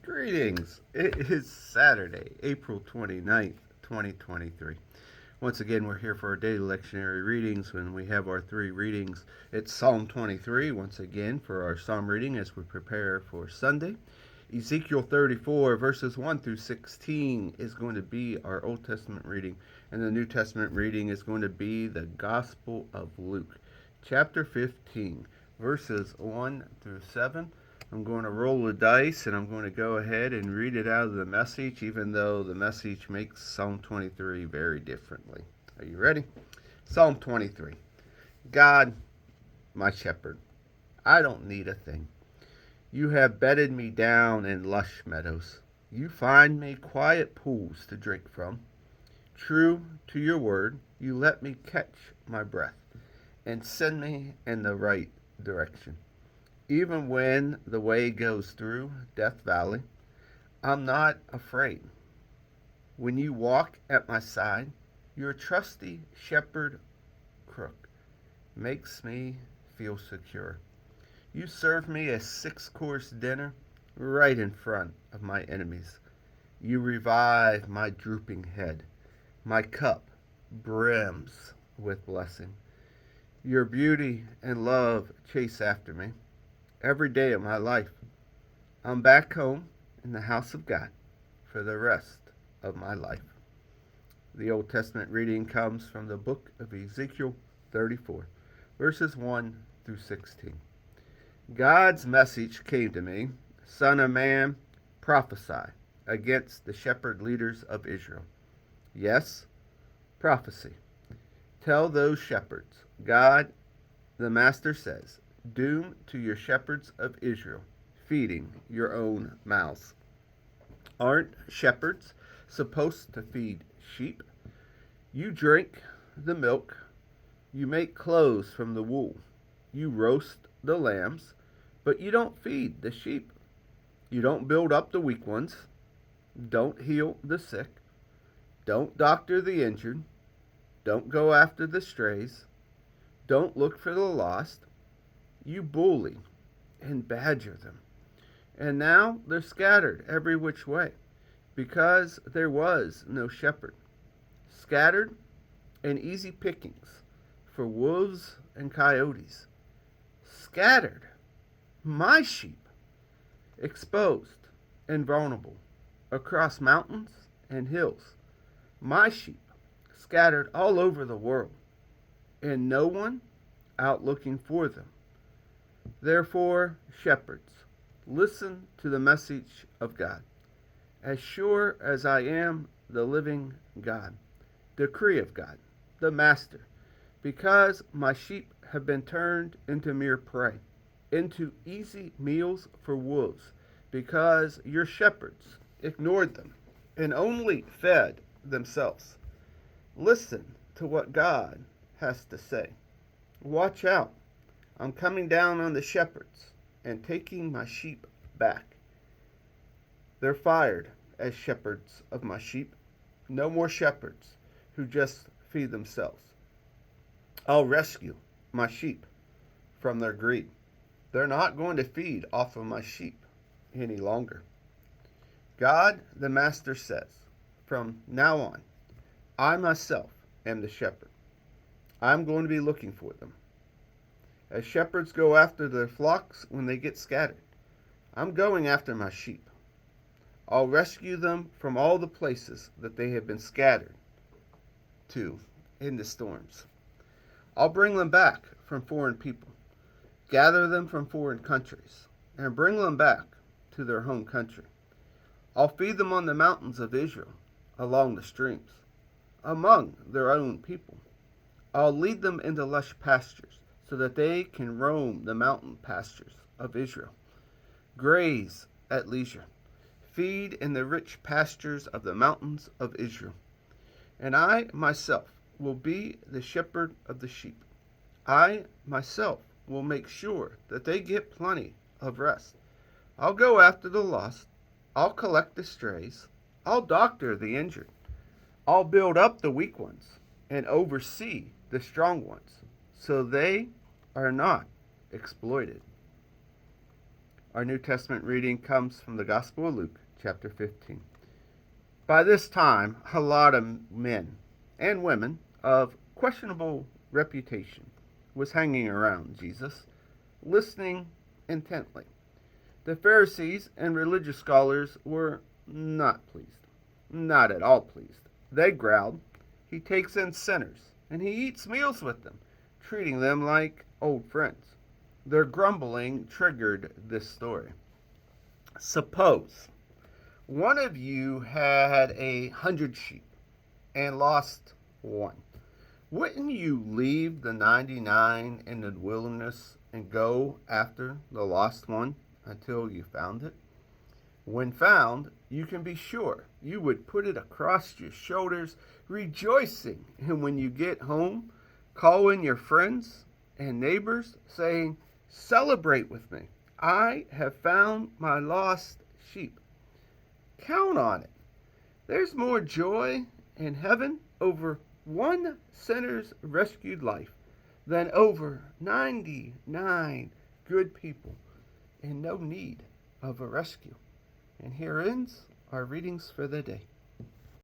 Greetings. It is Saturday, April 29th, 2023. Once again, we're here for our daily lectionary readings when we have our three readings. It's Psalm 23, once again, for our psalm reading as we prepare for Sunday. Ezekiel 34, verses 1 through 16, is going to be our Old Testament reading, and the New Testament reading is going to be the Gospel of Luke, chapter 15, verses 1 through 7. I'm going to roll the dice and I'm going to go ahead and read it out of the Message, even though the Message makes Psalm 23 very differently. Are you ready? Psalm 23. God, my shepherd, I don't need a thing. You have bedded me down in lush meadows. You find me quiet pools to drink from. True to your word, you let me catch my breath and send me in the right direction. Even when the way goes through Death Valley, I'm not afraid. When you walk at my side, your trusty shepherd crook makes me feel secure. You serve me a 6-course dinner right in front of my enemies. You revive my drooping head. My cup brims with blessing. Your beauty and love chase after me every day of my life. I'm back home in the house of God for the rest of my life. The Old Testament reading comes from the book of Ezekiel 34, verses 1 through 16. God's message came to me, Son of man, prophesy against the shepherd leaders of Israel. Yes, prophecy. Tell those shepherds, God the Master says, doom to your shepherds of Israel, feeding your own mouths. Aren't shepherds supposed to feed sheep? You drink the milk, you make clothes from the wool, you roast the lambs, but you don't feed the sheep. You don't build up the weak ones, don't heal the sick, don't doctor the injured, don't go after the strays, don't look for the lost. You bully and badger them. And now they're scattered every which way, because there was no shepherd. Scattered and easy pickings for wolves and coyotes. Scattered, my sheep, exposed and vulnerable across mountains and hills. My sheep scattered all over the world, and no one out looking for them. Therefore, shepherds, listen to the message of God. As sure as I am the living God, decree of God, the Master, because my sheep have been turned into mere prey, into easy meals for wolves, because your shepherds ignored them and only fed themselves. Listen to what God has to say. Watch out. I'm coming down on the shepherds and taking my sheep back. They're fired as shepherds of my sheep. No more shepherds who just feed themselves. I'll rescue my sheep from their greed. They're not going to feed off of my sheep any longer. God the Master says, from now on, I myself am the shepherd. I'm going to be looking for them. As shepherds go after their flocks when they get scattered, I'm going after my sheep. I'll rescue them from all the places that they have been scattered to in the storms. I'll bring them back from foreign people, gather them from foreign countries, and bring them back to their home country. I'll feed them on the mountains of Israel, along the streams, among their own people. I'll lead them into lush pastures, so that they can roam the mountain pastures of Israel, graze at leisure, feed in the rich pastures of the mountains of Israel. And I myself will be the shepherd of the sheep. I myself will make sure that they get plenty of rest. I'll go after the lost. I'll collect the strays. I'll doctor the injured. I'll build up the weak ones and oversee the strong ones, so they are not exploited. Our New Testament reading comes from the Gospel of Luke, chapter 15. By this time, a lot of men and women of questionable reputation was hanging around Jesus, listening intently. The Pharisees and religious scholars were not pleased, not at all pleased. They growled, "He takes in sinners, and he eats meals with them, treating them like old friends." Their grumbling triggered this story. Suppose one of you had 100 sheep and lost one. Wouldn't you leave the 99 in the wilderness and go after the lost one until you found it? When found, you can be sure you would put it across your shoulders, rejoicing. And when you get home, call in your friends and neighbors, saying, "Celebrate with me. I have found my lost sheep." Count on it. There's more joy in heaven over one sinner's rescued life than over 99 good people in no need of a rescue. And here ends our readings for the day.